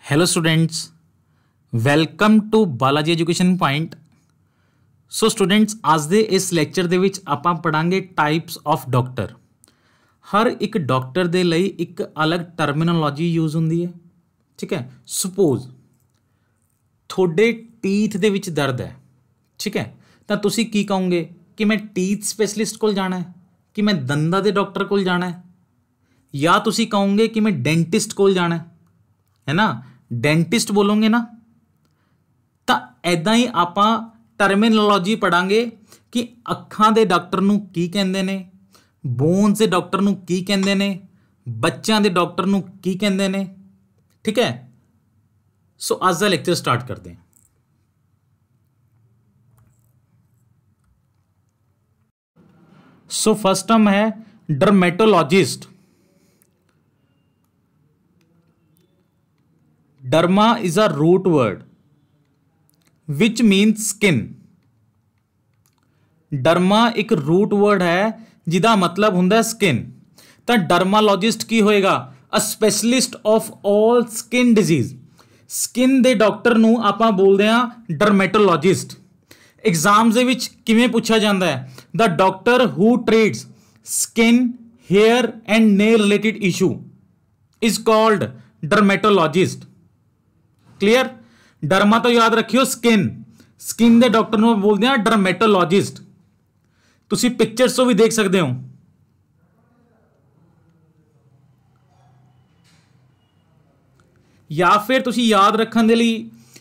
Hello students, welcome to Balaji education point. So students, आज ਦੇ ਇਸ ਲੈਕਚਰ ਦੇ ਵਿੱਚ ਆਪਾਂ ਪੜਾਂਗੇ ਟਾਈਪਸ ਆਫ ਡਾਕਟਰ। ਹਰ ਇੱਕ ਡਾਕਟਰ ਦੇ ਲਈ ਇੱਕ ਅਲੱਗ ਟਰਮੀਨੋਲੋਜੀ ਯੂਜ਼ ਹੁੰਦੀ ਹੈ। ਠੀਕ ਹੈ, ਸਪੋਜ਼ ਤੁਹਾਡੇ ਟੀਥ ਦੇ ਵਿੱਚ ਦਰਦ ਹੈ, ਠੀਕ ਹੈ, ਤਾਂ ਤੁਸੀਂ ਕੀ ਕਹੋਗੇ ਕਿ ਮੈਂ ਟੀਥ ਸਪੈਸ਼ਲਿਸਟ ਕੋਲ ਜਾਣਾ ਹੈ, ਕਿ ਮੈਂ ਦੰਦਾਂ ਦੇ ਡਾਕਟਰ ਕੋਲ ਜਾਣਾ ਹੈ, ਜਾਂ ਤੁਸੀਂ ਕਹੋਗੇ ਕਿ ਮੈਂ ਡੈਂਟਿਸਟ ਕੋਲ ਜਾਣਾ ਹੈ ਨਾ। ਡੈਂਟਿਸਟ ਬੋਲੋਗੇ ਨਾ, ਤਾਂ ਐਦਾਂ ਹੀ ਆਪਾਂ ਟਰਮੀਨੋਲੋਜੀ ਪੜਾਂਗੇ ਕਿ ਅੱਖਾਂ ਦੇ ਡਾਕਟਰ ਨੂੰ ਕੀ ਕਹਿੰਦੇ ਨੇ, ਬੋਨਸ ਦੇ ਡਾਕਟਰ ਨੂੰ ਕੀ ਕਹਿੰਦੇ ਨੇ, ਬੱਚਿਆਂ ਦੇ ਡਾਕਟਰ ਨੂੰ ਕੀ ਕਹਿੰਦੇ ਨੇ। ਠੀਕ ਹੈ, ਸੋ ਅੱਜ ਦਾ ਲੈਕਚਰ ਸਟਾਰਟ ਕਰਦੇ ਹਾਂ। सो फर्स्ट टर्म है dermatologist. Derma is a root word which means skin. Derma एक रूट वर्ड है जिदा मतलब हुंदा है स्किन। तो डर्मालॉजिस्ट की होएगा? A specialist of all skin disease. Skin they doctor नूं आपां बोलदे हां डर्मेटोलॉजिस्ट। एग्जाम्स दे विच किवें पुछा जांदा है? The doctor who treats skin, hair and nail related issue is called dermatologist. Clear? Derma तो याद रखियो स्किन, स्किन दे डॉक्टर नूं बोलदे हां डर्मेटोलॉजिस्ट। तुसीं पिक्चर्स तो भी देख सकते हो। या फिर तुसीं याद रखने दे लई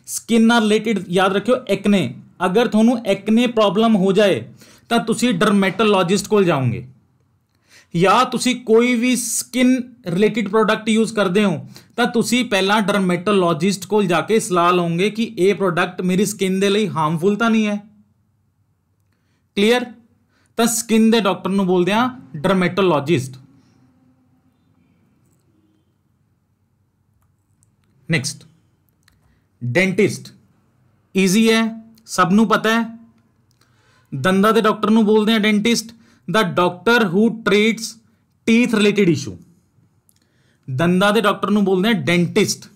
स्किन नाल रिलेटेड याद रखियो एक्ने। अगर थोनू एक्ने प्रॉब्लम हो जाए तो तुसी डर्मेटोलॉजिस्ट को जाओगे। या तुसी कोई भी स्किन रिलेटेड प्रोडक्ट यूज करते हो तो तुसी पहला डर्मेटोलॉजिस्ट को जाके सलाह लोगे कि ये प्रोडक्ट मेरी स्किन दे लई हार्मफुल तो नहीं है। क्लियर? तो स्किन दे डॉक्टर नूं बोलदे हां डर्मेटोलॉजिस्ट। Next, dentist. ईजी है, सबनों पता है। दंदा के डॉक्टर नूं बोलते हैं dentist. The doctor who treats teeth related issue. दंदा के डॉक्टर नूं बोलते हैं डेंटिस्ट।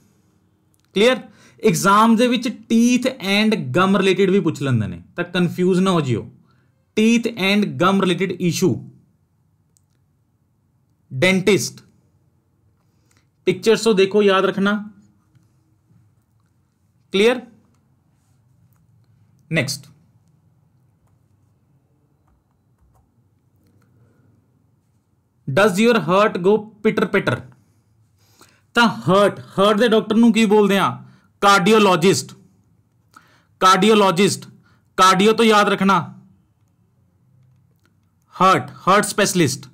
क्लियर? एग्जाम दे विच टीथ एंड गम रिलेटेड भी पूछ लेंदे ने, तो कंफ्यूज ना हो जियो। Teeth and gum related issue, dentist. Pictures तो देखो, याद रखना। Clear? Next, does your heart go pitter pitter. तो हर्ट दे डॉक्टर नूं की बोलते हैं? कार्डियोलॉजिस्ट। कार्डियोलॉजिस्ट, कार्डियो तो याद रखना, हार्ट स्पेशलिस्ट।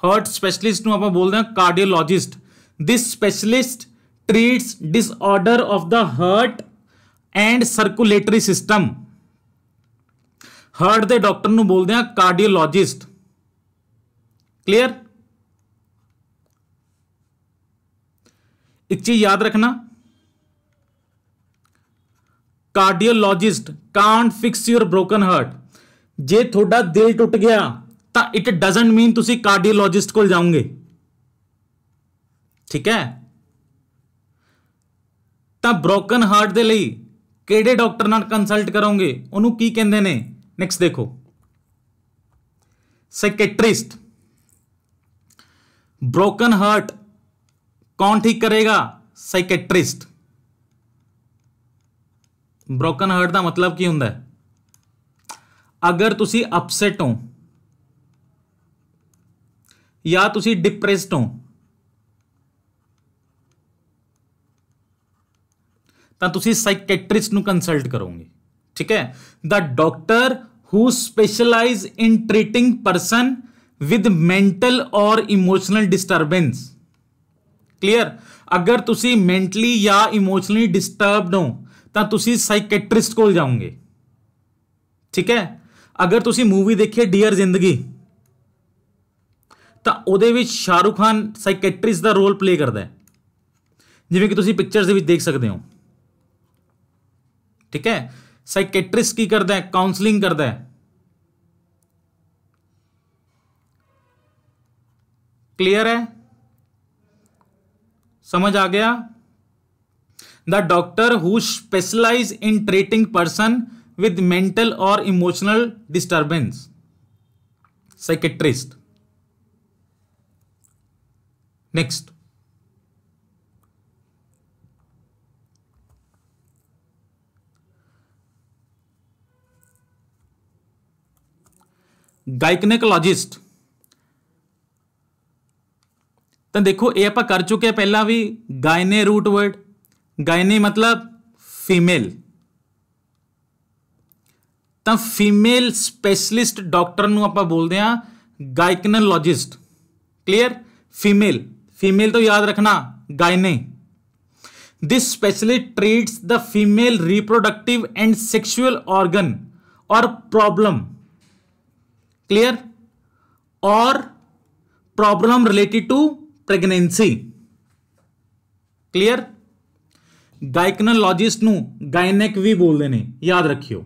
हार्ट स्पेशलिस्ट नूं आपां बोलते हैं cardiologist. This specialist treats disorder of the heart and circulatory system। Heart दे डॉक्टर नूं बोलते हैं कार्डियोलॉजिस्ट। क्लियर? एक चीज याद रखना, cardiologist can't fix your broken heart. जे थोड़ा दिल टुट गया तो इट डजंट मीन तुसी कार्डियोलॉजिस्ट को जाओगे। ठीक है? ਤਾਂ ਬ੍ਰੋਕਨ ਹਾਰਟ ਦੇ ਲਈ ਕਿਹੜੇ ਡਾਕਟਰ ਨਾਲ ਕੰਸਲਟ ਕਰੋਗੇ? ਉਹਨੂੰ ਕੀ ਕਹਿੰਦੇ ਨੇ? ਨੈਕਸਟ ਦੇਖੋ, ਸਾਈਕੈਟ੍ਰਿਸਟ। ਬ੍ਰੋਕਨ ਹਾਰਟ ਕੌਣ ਠੀਕ ਕਰੇਗਾ? ਸਾਈਕੈਟ੍ਰਿਸਟ। ਬ੍ਰੋਕਨ ਹਾਰਟ ਦਾ ਮਤਲਬ ਕੀ ਹੁੰਦਾ ਹੈ? ਅਗਰ ਤੁਸੀਂ ਅਪਸੈਟ ਹੋ ਜਾਂ ਤੁਸੀਂ ਡਿਪਰੈਸਡ ਹੋ ਤਾਂ ਤੁਸੀਂ ਸਾਈਕੈਟ੍ਰਿਸਟ ਨੂੰ ਕੰਸਲਟ ਕਰੋਗੇ। ਠੀਕ ਹੈ? The doctor who specialise in treating person with mental ਔਰ ਇਮੋਸ਼ਨਲ ਡਿਸਟਰਬੈਂਸ। ਕਲੀਅਰ? ਅਗਰ ਤੁਸੀਂ ਮੈਂਟਲੀ ਜਾਂ ਇਮੋਸ਼ਨਲੀ ਡਿਸਟਰਬਡ ਹੋ ਤਾਂ ਤੁਸੀਂ ਸਾਈਕੈਟ੍ਰਿਸਟ ਕੋਲ ਜਾਓਗੇ। ਠੀਕ ਹੈ? ਅਗਰ ਤੁਸੀਂ ਮੂਵੀ ਦੇਖੀ ਡੀਅਰ ਜ਼ਿੰਦਗੀ ਤਾਂ ਉਹਦੇ ਵਿੱਚ ਸ਼ਾਹਰੁਖ ਖਾਨ ਸਾਈਕੈਟ੍ਰਿਸਟ ਦਾ ਰੋਲ ਪਲੇ ਕਰਦਾ ਹੈ, ਜਿਵੇਂ ਕਿ ਤੁਸੀਂ ਪਿਕਚਰਸ ਦੇ ਵਿੱਚ ਦੇਖ ਸਕਦੇ ਹੋ। ठीक है? साइकेट्रिस्ट की करता है? काउंसलिंग करता है। क्लियर है? समझ आ गया? The doctor who specialise in treating person with mental और emotional disturbance, psychiatrist. Next, gynaecologist. तो देखो ये आप कर चुके हैं पहला भी, गायने रूट वर्ड, गायने मतलब फीमेल, तो फीमेल स्पेशलिस्ट डॉक्टर ਨੂੰ ਆਪਾਂ बोलते हैं गायकनोलॉजिस्ट। क्लियर? फीमेल, फीमेल तो याद रखना gynae. This specialist treats the female reproductive and sexual organ और प्रॉब्लम, क्लियर, और problem related to pregnancy. Clear? Gynaecologist ਨੂੰ गायनेक भी बोलते हैं, याद रखियो।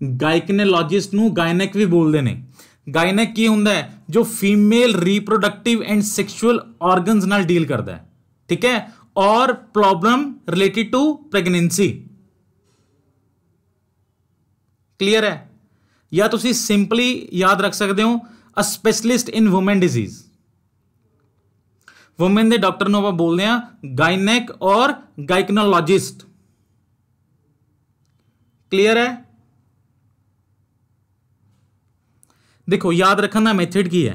गायकनोलॉजिस्ट ਨੂੰ गायनेक भी बोलते हैं। गायनेक की हुंदा है? जो female reproductive and sexual organs नाल डील करता है, ठीक है, और problem related to pregnancy. Clear है? या तुसी सिंपली याद रख सकते हो a specialist in women disease. Women के डॉक्टर ਨੂੰ ਆਪਾਂ बोलते हैं गायनेक और गायकनोलॉजिस्ट। क्लियर है? देखो याद रखने का मेथड की है,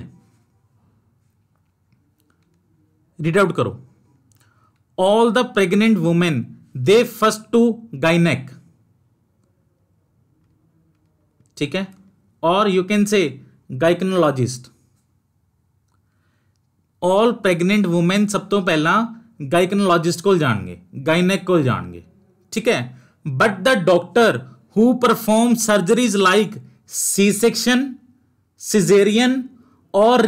रीड आउट करो। All the pregnant women they first to गायनेक, ठीक है, और you can say गायकनोलॉजिस्ट। All pregnant women सब तो पहला गायकनोलॉजिस्ट को जाएंगे, गायनेक को जाएंगे, ठीक है। But the doctor who perform surgeries like C section, caesarean और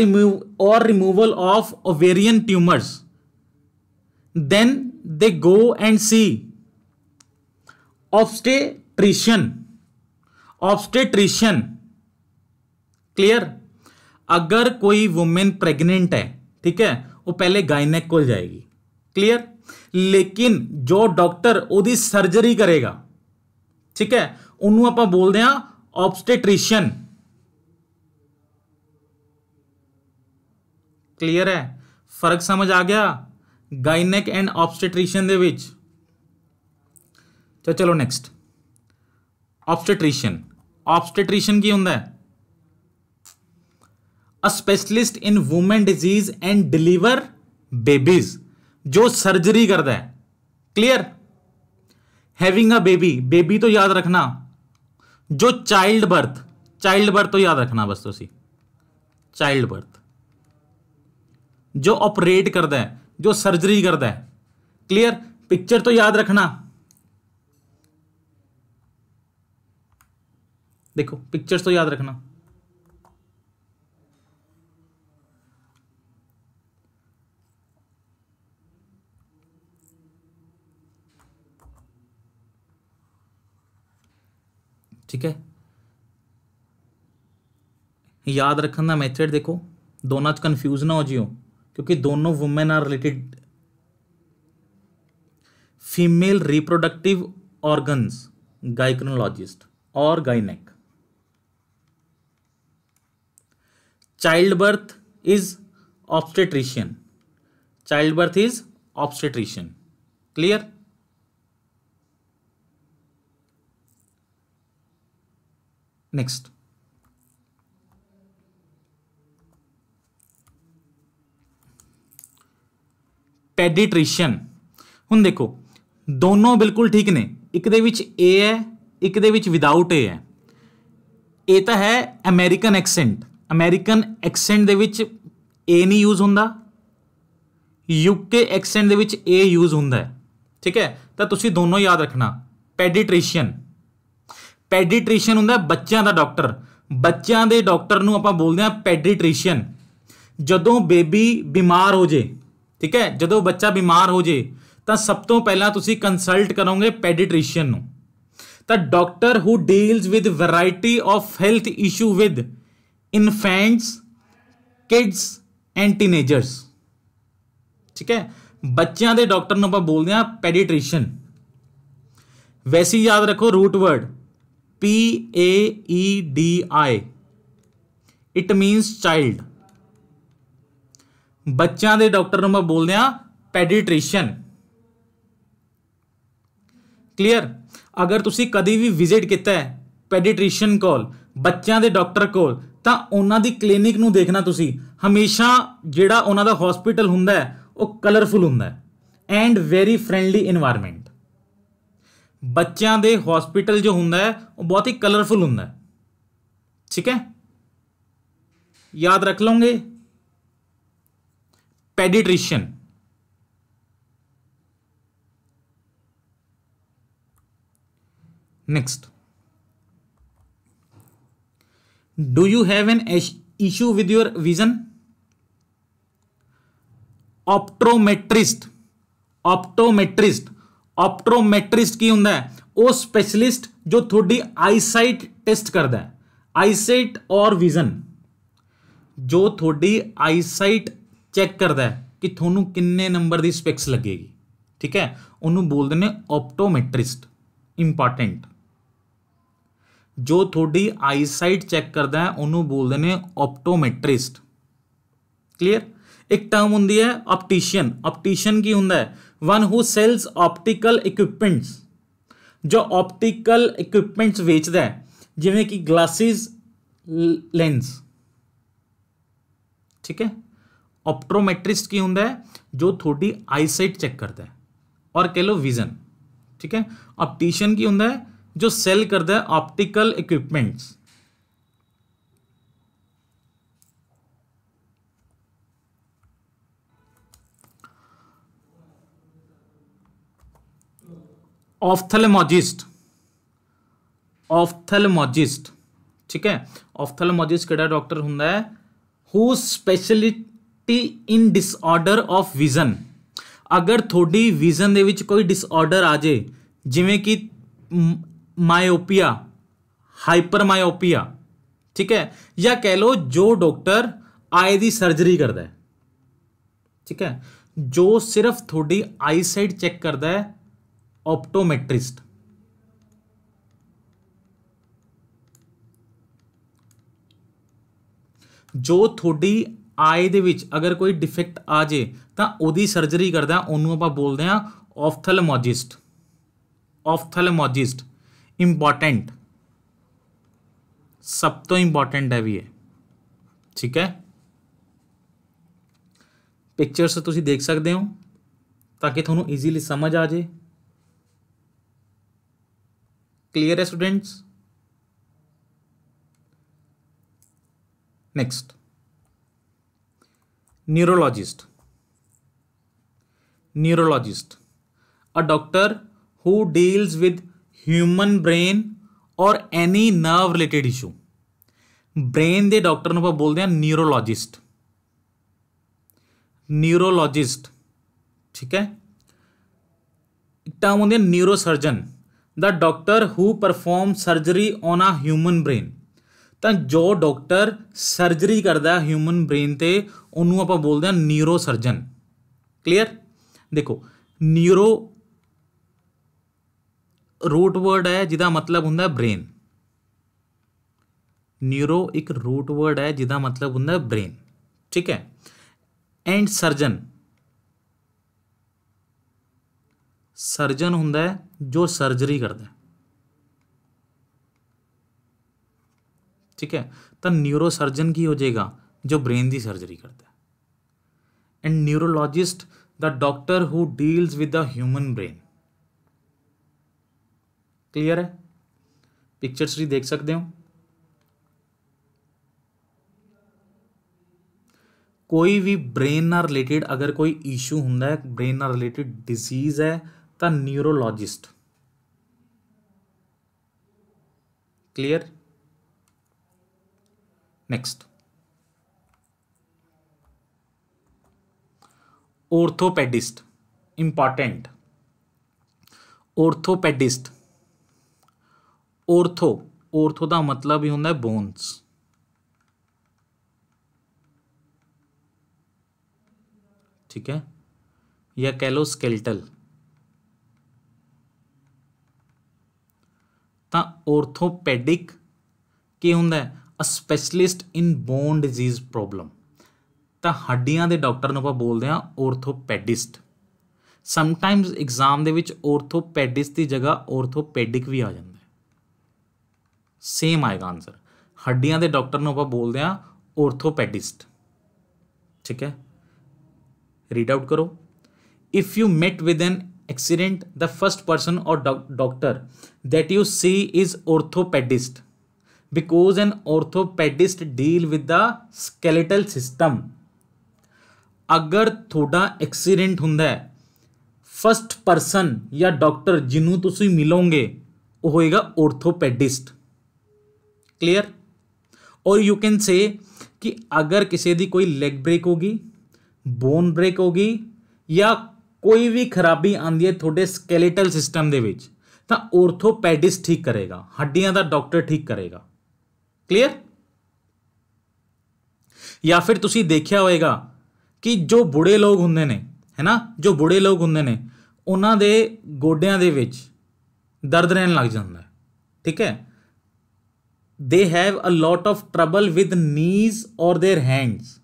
removal of ovarian tumours, then they go and see obstetrician. Obstetrician, clear? अगर कोई वुमेन प्रेग्नेंट है, ठीक है, वो पहले गायनेक को जाएगी, क्लियर, लेकिन जो डॉक्टर ओदी सर्जरी करेगा, ठीक है, उन्होंने आप बोलते हैं ऑब्स्टेट्रिशियन। क्लियर है? फर्क समझ आ गया गायनेक एंड ऑब्स्टेट्रिशियन दे विच? तो चलो नेक्स्ट, ऑब्स्टेट्रिशियन। ऑब्स्टेट्रिशियन की हुंदा है? अ specialist in women disease and deliver babies, जो सर्जरी करता है। Clear? Having a baby, baby तो याद रखना, जो चाइल्ड बर्थ, चाइल्ड बर्थ तो याद रखना बस तुसी, चाइल्ड बर्थ, जो ऑपरेट करता है, जो सर्जरी करता है। क्लियर? पिक्चर तो याद रखना, देखो पिक्चर्स तो याद रखना। ठीक है, याद रखने का मेथड देखो, दोनों कंफ्यूज ना हो जियो, क्योंकि दोनों women are related. Female reproductive organs gynaecologist और गायनेक। Childbirth is obstetrician, childbirth is obstetrician. Clear? Next, paediatrician. हुण देखो दोनों बिल्कुल ठीक ने, एक दे विच ए है, एक दे विच विदाउट ए है। ए तो है अमेरिकन एक्सेंट, अमेरिकन एक्सेंट दे विच ए नहीं यूज हुंदा, यूके एक्सेंट दे विच ए यूज हुंदा है, ठीक है। तो तुसी दोनों याद रखना। पेडिट्रिशियन, पेडिट्रिशियन हुंदा बच्चों का डॉक्टर, बच्चों के डॉक्टर नूं आपां बोलदे हां पेडिट्रिशियन। जदों बेबी बीमार हो जे, ठीक है, जदों बच्चा बीमार हो जे तो सब तो पहला तुसी कंसल्ट करोगे पेडिट्रिशियन नूं। तो doctor who deals with variety of health issue with infants, kids and teenagers. ठीक है। बच्चों के डॉक्टर ਨੂੰ ਆਪਾਂ बोलते हैं ਪੈਡੀਟ੍ਰੀਸ਼ਨ। वैसे ही याद रखो root word PAEDI, it means child. बच्चों के डॉक्टर ਨੂੰ ਆਪਾਂ बोलते हैं ਪੈਡੀਟ੍ਰੀਸ਼ਨ। क्लीयर। अगर तुसी कभी भी विजिट किया है ਪੈਡੀਟ੍ਰੀਸ਼ਨ कोल, बच्चों के डॉक्टर कोल, तो उन्होंने क्लीनिक नूं देखना तुसी हमेशा जिहड़ा उन्हां दा हॉस्पिटल हुंदा है वो कलरफुल हुंदा है एंड वेरी फ्रेंडली इन्वायरमेंट। बच्चों के हॉस्पिटल जो हुंदा है वो बहुत ही कलरफुल हुंदा है। ठीक है, याद रख लोगे paediatrician. Next, do you have an issue with your vision? Optometrist. Optometrist optometrist की हुंदा है वो स्पेशलिस्ट जो थोड़ी आईसाइट टेस्ट करता है। आईसाइट और विजन, जो थोड़ी आईसाइट चेक करता है कि थोनू किन्ने नंबर दी स्पेक्स लगेगी। ठीक है, उन्होंने बोलते हैं ऑप्टोमेट्रिस्ट। इंपॉर्टेंट, जो थोड़ी आईसाइट चेक करता है उन्होंने बोलते हैं ऑप्टोमेट्रिस्ट। क्लियर। एक टर्म होंदी है ऑप्टिशियन। ऑप्टिशियन की हुंदा है one who sells optical equipments, जो ऑप्टिकल इक्विपमेंट्स वेचदा है जिवें कि ग्लासेस, लेंस। ठीक है, ऑप्टोमेट्रिस्ट की हुंदा है जो थोड़ी आईसाइट चेक करता है और कह लो विजन। ठीक है, ऑप्टिशियन की हुंदा है जो सेल करता है ऑप्टिकल इक्विपमेंट्स। ऑफ्थेल्मोलॉजिस्ट। ऑफ्थेल्मोलॉजिस्ट, ठीक है, ऑफ्थेल्मोलॉजिस्ट केड़ा डॉक्टर हुंदा है who speciality in disorder of vision. अगर थोड़ी विजन दे विच कोई डिसऑर्डर आ जाए जिवें कि मायोपिया, हाइपरमायोपिया, ठीक है, या कह लो जो डॉक्टर आई दी सर्जरी करता है। ठीक है, जो सिर्फ थोड़ी आई साइड चेक करता है, ऑप्टोमेट्रिस्ट। जो थोड़ी आई दे विच अगर कोई डिफेक्ट आ जाए तो ओदी सर्जरी करता है, उन्होंने आप बोलते हैं ऑफ्थेल्मोलॉजिस्ट। ऑफ्थेल्मोलॉजिस्ट इंपॉर्टेंट, सब तो इंपॉर्टेंट है भी है। ठीक है, पिक्चर्स तुसीं देख सकते हो ताकि थोनों ईजीली समझ आ जाए। क्लियर है students? Next, neurologist. Neurologist, a doctor who deals with human brain और any nerve related issue. Brain के डॉक्टर को बोलते हैं न्यूरोलॉजिस्ट। न्यूरोलॉजिस्ट, ठीक है। एक टर्म होती है neurosurgeon, the doctor who perform surgery on a human brain. तो जो डॉक्टर सर्जरी करता है ह्यूमन ब्रेन ते उन्होंने आप बोलते हैं न्यूरोसर्जन। क्लियर। देखो, न्यूरो रूट वर्ड है जिदा मतलब होंगे ब्रेन। न्यूरो एक रूट वर्ड है जिदा मतलब होंगे ब्रेन। ठीक है, एंड सर्जन, सर्जन होंदा है जो सर्जरी करता है। ठीक है, तो न्यूरोसर्जन की हो जाएगा जो ब्रेन की सर्जरी करता है। And neurologist the doctor who deals with the human brain. Clear है? पिक्चर्स भी देख सकते हो। कोई भी ब्रेन ना रिलेटेड अगर कोई इशू होंदा है, ब्रेन ना रिलेटेड डिजीज है, तो neurologist. Clear. Next, orthopaedist. Important, orthopaedist. Ortho का मतलब ही होंदा है बोन्स। ठीक है, या कह लो स्केलेटल, ਤਾਂ ਔਰਥੋਪੈਡਿਕ ਕੀ ਹੁੰਦਾ ਹੈ? ਅ ਸਪੈਸ਼ਲਿਸਟ ਇਨ ਬੋਨ ਡਿਜ਼ੀਜ਼ ਪ੍ਰੋਬਲਮ। ਤਾਂ ਹੱਡੀਆਂ ਦੇ ਡਾਕਟਰ ਨੂੰ ਆਪਾਂ ਬੋਲਦੇ ਹਾਂ ਔਰਥੋਪੈਡਿਸਟ। ਸਮਟਾਈਮਸ ਐਗਜ਼ਾਮ ਦੇ ਵਿੱਚ ਔਰਥੋਪੈਡਿਸਟ ਦੀ ਜਗ੍ਹਾ ਔਰਥੋਪੈਡਿਕ ਵੀ ਆ ਜਾਂਦਾ ਹੈ, ਸੇਮ ਆਏਗਾ ਆਨਸਰ। ਹੱਡੀਆਂ ਦੇ ਡਾਕਟਰ ਨੂੰ ਆਪਾਂ ਬੋਲਦੇ ਹਾਂ ਔਰਥੋਪੈਡਿਸਟ। ਠੀਕ ਹੈ, ਰੀਡ ਆਊਟ ਕਰੋ। If you met with an accident, the first person or doctor that you see is orthopedist, because an orthopedist deal with the skeletal system। अगर थोड़ा एक्सीडेंट ਹੁੰਦਾ है, फर्स्ट पर्सन या डॉक्टर जिन्हों तुसी मिलोगे वो होएगा orthopedist। क्लियर? और यू कैन से कि अगर किसी दी कोई लेग ब्रेक होगी, बोन ब्रेक होगी या कोई भी खराबी आती है थोड़े स्केलेटल सिस्टम दे विच, तो ऑर्थोपैडिस्ट ठीक करेगा, हड्डियां दा डॉक्टर ठीक करेगा। क्लियर? या फिर तुसी देखिया होएगा कि जो बूढ़े लोग हुंदे ने, है ना, जो बूढ़े लोग हुंदे ने उन्हां दे गोड्यां दे विच दर्द रहन लग जाता है। ठीक है, they have a lot of trouble with knees और देयर हैंड्स,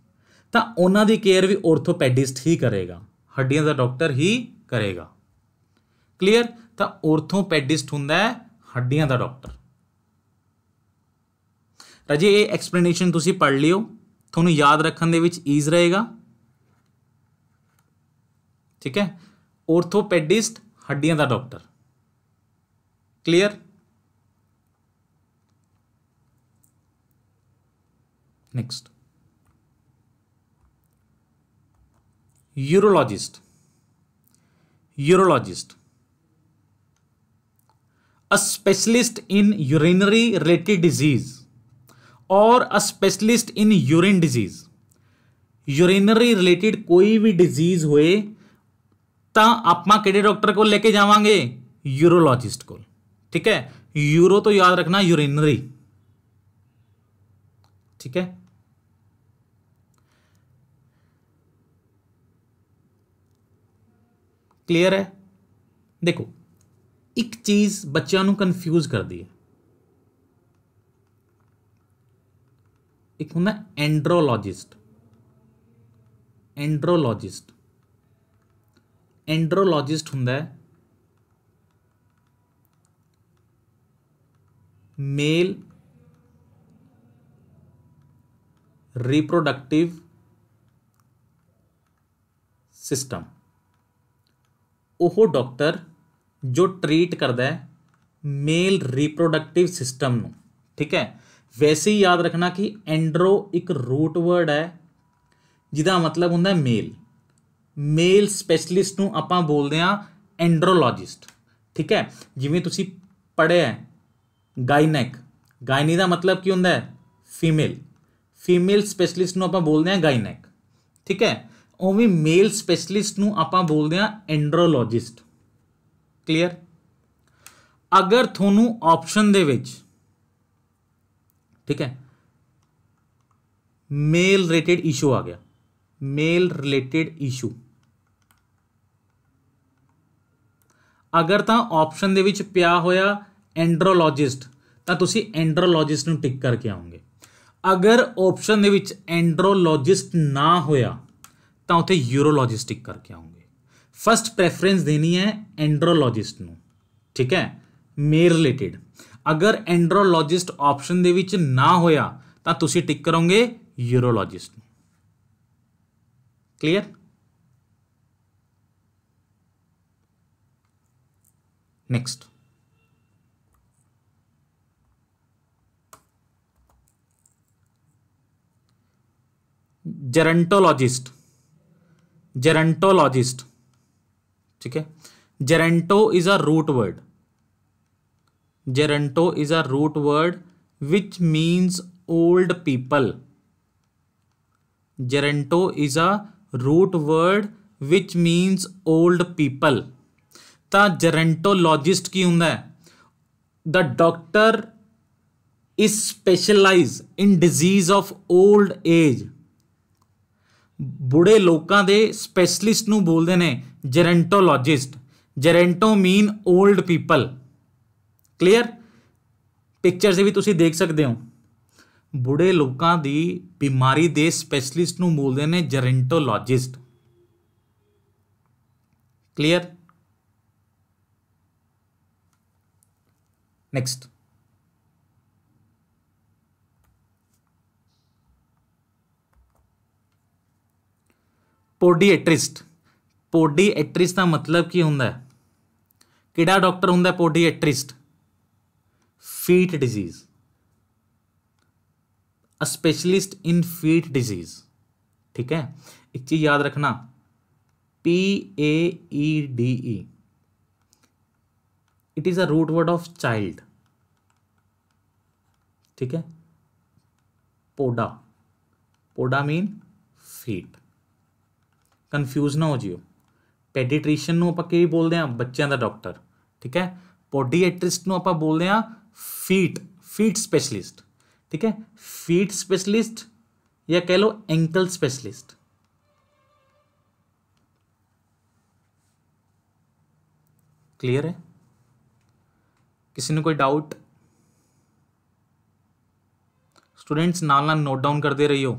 तो उन्हां दी केयर भी ऑर्थोपैडिस्ट ही करेगा, हड्डियां का डॉक्टर ही करेगा। क्लियर? तो ऑर्थोपैडिस्ट हुंदा है हड्डियां का डॉक्टर। राजे ये एक्सप्लेनेशन तुसी पढ़ लियो, थोनू याद रखने दे विच ईज रहेगा। ठीक है, ऑर्थोपैडिस्ट हड्डियां का doctor. Clear? Next, urologist. Urologist, a specialist in urinary related disease और a specialist in urine disease. Urinary related कोई भी डिजीज होए तो आपां किहड़े डॉक्टर को लेके जावांगे? यूरोलॉजिस्ट को। ठीक है, यूरो तो याद रखना, यूरिनरी। ठीक है, क्लियर है? देखो, एक चीज बच्चों को कन्फ्यूज कर दी है, एक होंदा एंड्रोलॉजिस्ट। एंड्रोलॉजिस्ट, एंड्रोलॉजिस्ट होंदा है मेल रिप्रोडक्टिव सिस्टम। वो डॉक्टर जो ट्रीट करता है मेल रिप्रोडक्टिव सिस्टम नूं। ठीक है, वैसे ही याद रखना कि एंड्रो एक रूट वर्ड है जिहदा मतलब होंदा है मेल। मेल स्पैशलिस्ट नूं आपां बोलदे हां एंड्रोलॉजिस्ट। ठीक है, जिवें तुसीं पढ़िया है गाइनैक, गाइनी का मतलब की होंदा है फीमेल, फीमेल स्पैशलिस्ट नूं आपां बोलदे हां गाइनैक। ठीक है, उवें मेल स्पैशलिस्ट नूं आपां बोलदे हां एंड्रोलॉजिस्ट। क्लियर? अगर थोनू ऑप्शन दे विच, ठीक है, मेल रिलेटेड इशू आ गया, मेल रिलेटेड इशू, अगर तो ऑप्शन दे विच पिया होया एंड्रोलॉजिस्ट तो तुसी एंड्रोलॉजिस्ट नूं टिक करके आओगे। अगर ऑप्शन दे विच एंड्रोलॉजिस्ट ना होया तो उत्थे यूरोलॉजिस्ट टिक करके आओगे। फर्स्ट प्रेफरेंस देनी है एंड्रोलॉजिस्ट नूं। ठीक है, मेल रिलेटेड। अगर एंड्रोलॉजिस्ट ऑप्शन दे विच ना होया तो तुसी टिक करोगे यूरोलॉजिस्ट नूं। क्लियर? नेक्स्ट, जेरेंटोलॉजिस्ट। जेरेंटोलॉजिस्ट, ठीक है, geronto is a root word, geronto is a root word which means old people. Geronto is a root word which means old people. तो जेरेंटोलॉजिस्ट की होंदा है the doctor is specialise in disease of old age. ਬੁੜੇ ਲੋਕਾਂ ਦੇ specialist ਨੂੰ ਬੋਲਦੇ ਨੇ gerontologist. Geronto mean old people. Clear? Picture ਦੇ ਵੀ ਤੁਸੀਂ ਦੇਖ ਸਕਦੇ ਹੋ, ਬੁੜੇ ਲੋਕਾਂ ਦੀ ਬਿਮਾਰੀ ਦੇ ਸਪੈਸ਼ਲਿਸਟ ਨੂੰ ਬੋਲਦੇ ਨੇ ਜੈਰੈਂਟੋਲੋਜਿਸਟ। ਕਲੀਅਰ? ਨੈਕਸਟ, ਪੋਡੀਐਟ੍ਰਿਸਟ। ਪੋਡੀਐਟ੍ਰਿਸਟ ਦਾ ਮਤਲਬ ਕੀ ਹੁੰਦਾ ਹੈ? ਕਿਹੜਾ ਡਾਕਟਰ ਹੁੰਦਾ podiatrist? Feet disease, a specialist in feet disease. ਠੀਕ ਹੈ, ਇੱਕ ਚੀਜ਼ ਯਾਦ ਰੱਖਣਾ, PAEDE, it is a root word of child. ठीक है, poda, poda mean feet. Confuse ना हो जियो, ਪੈਡੀਟ੍ਰੀਸ਼ਨ ਨੂੰ ਆਪਾਂ ਕੀ ਬੋਲਦੇ ਹਾਂ? ਬੱਚਿਆਂ ਦਾ ਡਾਕਟਰ। ਠੀਕ ਹੈ, ਪੋਡੀਐਟ੍ਰਿਸਟ ਨੂੰ ਆਪਾਂ ਬੋਲਦੇ ਹਾਂ ਫੀਟ ਸਪੈਸ਼ਲਿਸਟ। ਠੀਕ ਹੈ, ਫੀਟ ਸਪੈਸ਼ਲਿਸਟ ਜਾਂ ਕਹਿ ਲਓ ਐਂਕਲ ਸਪੈਸ਼ਲਿਸਟ। ਕਲੀਅਰ ਹੈ? किसी ने कोई डाउट? स्टूडेंट्स नाल नोट डाउन करते रहियो।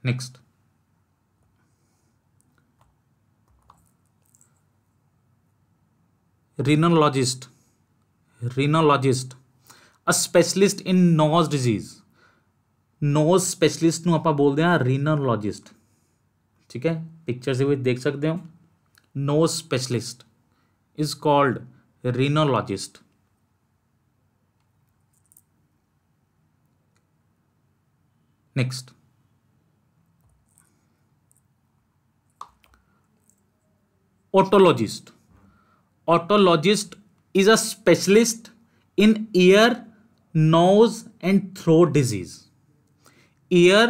Next, rhinologist. Rhinologist, a specialist in nose disease. Nose specialist ਨੂੰ ਆਪਾਂ ਬੋਲਦੇ ਹਾਂ ਰੀਨੋलॉजिस्ट। ठीक है, पिक्चर से भी देख सकते हो, nose specialist is called rhinologist। next, otologist। otologist is a specialist in ear, nose and throat disease। ear,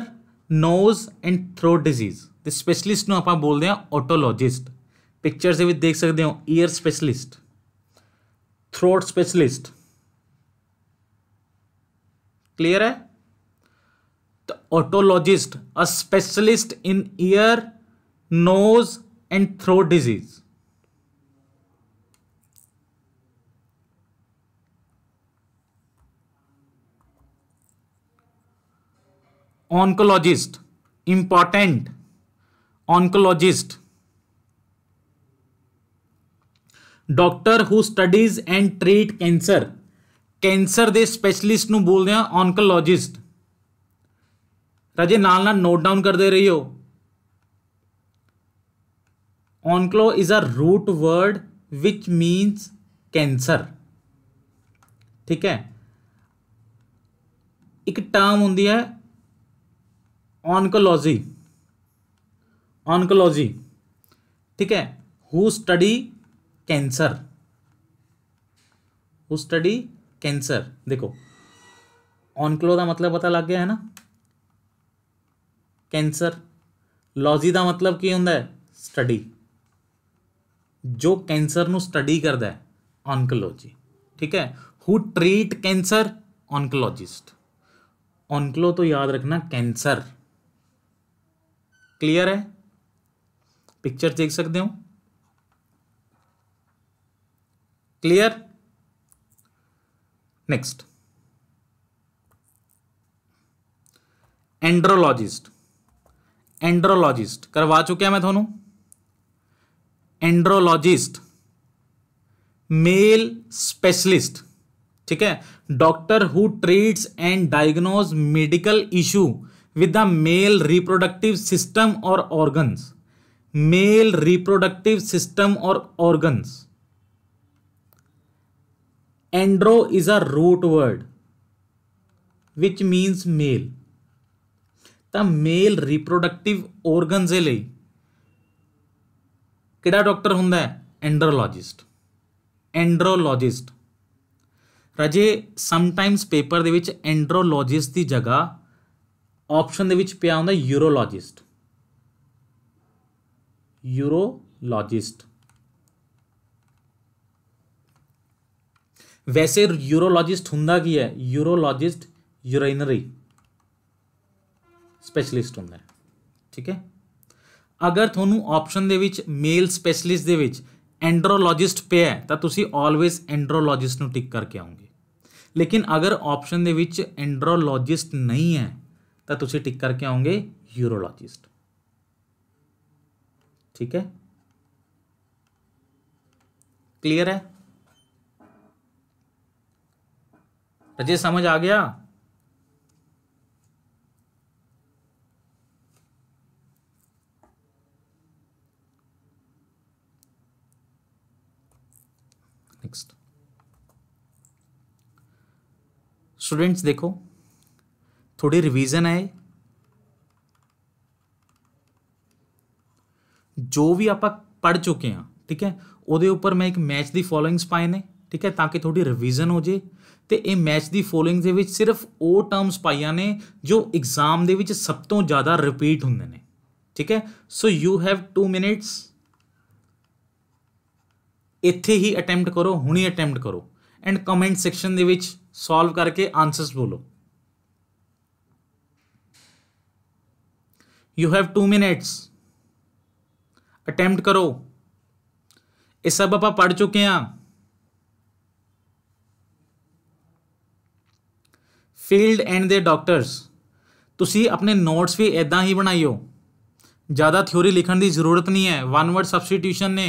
nose and throat disease ਦੇ ਸਪੈਸ਼ਲਿਸਟ ਨੂੰ ਆਪਾਂ ਬੋਲਦੇ ਹਾਂ otologist। पिक्चर से भी देख सकते हो, ear specialist, throat specialist. Clear है? तो otologist, a specialist in ear, nose and throat disease. Oncologist, important, oncologist, doctor who studies and treat cancer. Cancer ਦੇ ਸਪੈਸ਼ਲਿਸਟ ਨੂੰ ਬੋਲਦੇ ਆ ऑन्कोलॉजिस्ट। ਰਾਜੇ ਨਾਲ ਨਾਲ ਨੋਟ ਡਾਊਨ ਕਰਦੇ ਰਹੀਓ। Onco is a root word which means cancer. ठीक है, एक टर्म ਹੁੰਦੀ ਹੈ ऑन्कोलॉजी। ऑन्कोलॉजी, ठीक है, who study cancer, who study cancer. देखो ऑन्कलो का मतलब पता लग गया है ना, कैंसर। लॉजी का मतलब की होंदा है? स्टडी। जो कैंसर नू स्टडी करता है ऑन्कोलॉजी। ठीक है, हु ट्रीट कैंसर, ऑन्कोलॉजिस्ट। ऑन्कलो तो याद रखना कैंसर। क्लियर है? पिक्चर देख सकते हो, क्लियर? Next, andrologist. एंड्रोलॉजिस्ट करवा चुका मैं थोनू। Andrologist, mail specialist. ठीक है, doctor who treats and diagnose medical issue with the male reproductive system और ऑर्गन्स। मेल रिप्रोडक्टिव सिस्टम और organs. Andro is a root word which means male. तो male reproductive organs दे लई किहड़ा doctor हुंदा है? एंड्रोलॉजिस्ट। एंड्रोलॉजिस्ट राजे sometimes paper दे विच एंड्रोलॉजिस्ट की जगह ऑप्शन दे विच पिया हुंदा यूरोलॉजिस्ट। यूरोलॉजिस्ट वैसे यूरोलॉजिस्ट हुंदा की है? यूरोलॉजिस्ट यूराइनरी स्पैशलिस्ट हुंदा है। ठीक है, अगर थोनू ऑप्शन दे विच मेल स्पैशलिस्ट दे विच एंड्रोलॉजिस्ट पे है तो तुसी ऑलवेज एंड्रोलॉजिस्ट नू टिक करके आओगे, लेकिन अगर ऑप्शन दे विच एंड्रोलॉजिस्ट नहीं है तो तुसी टिक करके आओगे यूरोलॉजिस्ट। ठीक है, क्लियर है? अजय समझ आ गया? नेक्स्ट स्टूडेंट्स देखो, थोड़ी रिवीजन है, जो भी आप पढ़ चुके हैं। ठीक है, ਉਹਦੇ ਉੱਪਰ मैं एक मैच दी फॉलोइंग्स पाए ने। ठीक है, ताकि थोड़ी रिवीजन हो जाए। तो ये मैच दी फॉलोइंग ਦੇ ਵਿੱਚ सिर्फ ਉਹ टर्म्स ਪਾਈਆਂ ਨੇ जो एग्जाम ਦੇ ਵਿੱਚ सब तो ज़्यादा रिपीट ਹੁੰਦੇ ਨੇ। ठीक है, सो यू हैव 2 मिनट्स, ਇੱਥੇ ही अटैम्प्ट करो, ਹੁਣੀ अटैम्प्ट करो एंड कमेंट सैक्शन ਦੇ ਵਿੱਚ सॉल्व करके आंसर्स बोलो। यू हैव 2 मिनट्स, अटैम्प्ट करो। ये सब आप पढ़ चुके हैं। फील्ड एंड दे डॉक्टर्स, तुसी अपने नोट्स भी इदां ही बनाइयो, ज़्यादा थ्योरी लिखने की जरूरत नहीं है, 1 वर्ड सबस्टिट्यूशन ने।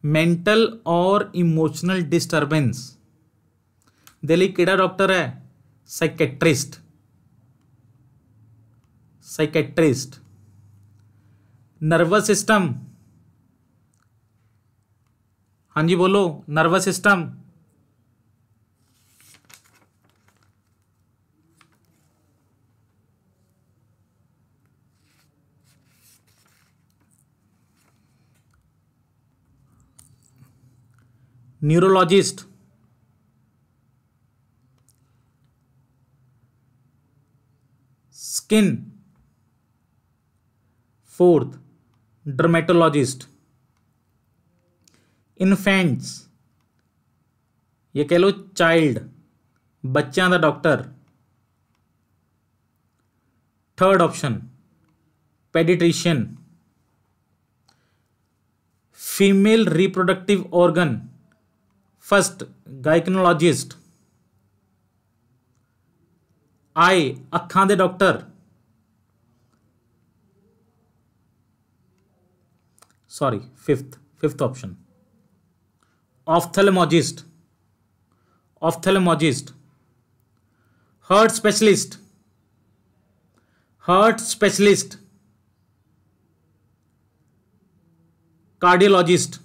मेंटल और इमोशनल डिस्टर्बेंस दे लई किहड़ा डॉक्टर है? साइकेट्रिस्ट। साइकेट्रिस्ट। नर्वस सिस्टम, हाँ जी बोलो, nervous system. Neurologist. Skin. Fourth dermatologist. Infants, ये कह लो चाइल्ड, बच्चों का doctor. Third option paediatrician. Female reproductive organ, first gynaecologist. Eye अखां दे doctor, sorry fifth option ophthalmologist. Ophthalmologist. Heart specialist. Heart specialist. Cardiologist.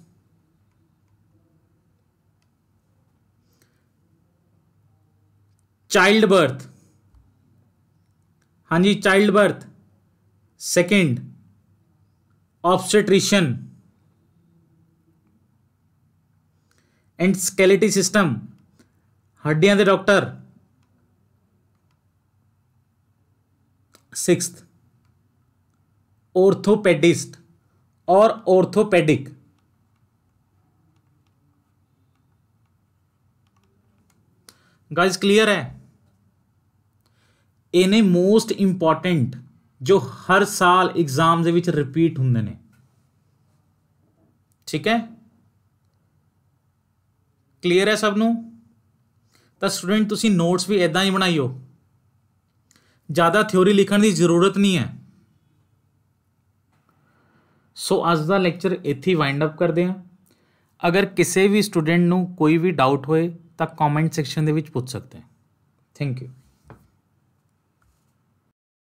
Child birth, हाँ जी child birth. Second obstetrician and skeletal system, हड्डियां दे doctor. Sixth orthopaedist और orthopaedic. Guys clear है? इन्हें most important जो हर साल एग्जाम दे विच रिपीट हुंदे ने। ठीक है, क्लियर है सब नू? तो स्टूडेंट तुसी नोट्स भी इदां ही बनाइयो, ज़्यादा थ्योरी लिखने की जरूरत नहीं है। सो अज का लैक्चर इत्थे वाइंड अप करते हैं। अगर किसी भी स्टूडेंट नू कोई भी डाउट होए तो कमेंट सैक्शन दे विच पूछ सकते हैं। Thank you.